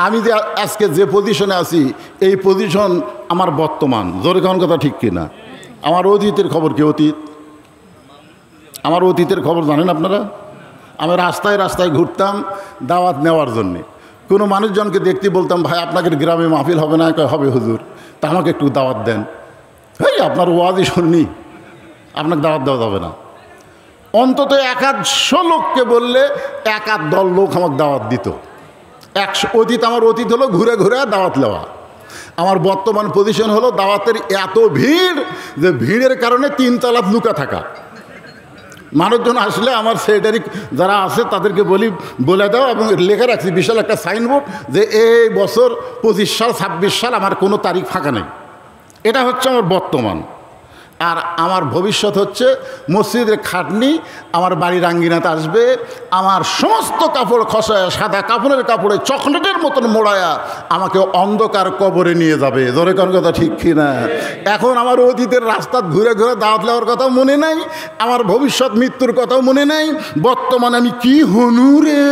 আমি যে আজকে যে পজিশনে আছি এই পজিশন আমার বর্তমান। জোরে কোন কথা ঠিক কিনা? আমার অতীতের খবর কি? আমার অতীতের খবর জানেন আপনারা? আমি রাস্তায় রাস্তায় ঘুরতাম দাওয়াত নেওয়ার জন্যে। কোনো মানুষজনকে দেখতে বলতাম, ভাই আপনাদের গ্রামে মাহফিল হবে না? হবে হুজুর, তা আমাকে একটু দাওয়াত দেন। এই আপনার ওয়াজই শুননি, আপনাকে দাওয়াত দেওয়া যাবে না। অন্তত 100 লোককে বললে 1-10 লোক আমাকে দাওয়াত দিত। অতীত আমার অতীত হলো ঘুরে ঘুরে দাওয়াত নেওয়া। আমার বর্তমান পজিশন হলো দাওয়াতের এত ভিড় যে ভিড়ের কারণে 3 তলাত লুকা থাকা। মানুষজন আসলে আমার সেক্রেটারি যারা আছে তাদেরকে বলে দাও, এবং লেখা রাখছি বিশাল একটা সাইনবোর্ড যে এই বছর 25 সাল 26 সাল আমার কোনো তারিখ ফাঁকা নেই। এটা হচ্ছে আমার বর্তমান। আর আমার ভবিষ্যৎ হচ্ছে মসজিদের খাটনি আমার বাড়ির আঙ্গিনাতে আসবে, আমার সমস্ত কাপড় খসায় সাদা কাপড়ের কাপড়ে চকলেটের মতন মোড়ায়া আমাকে অন্ধকার কবরে নিয়ে যাবে। জোরে কোন কথা ঠিক কিনা? এখন আমার অতীতের রাস্তা ঘুরে ঘুরে দাওয়াত দেওয়ার কথাও মনে নাই, আমার ভবিষ্যৎ মৃত্যুর কথাও মনে নাই। বর্তমানে আমি কি হনু রে?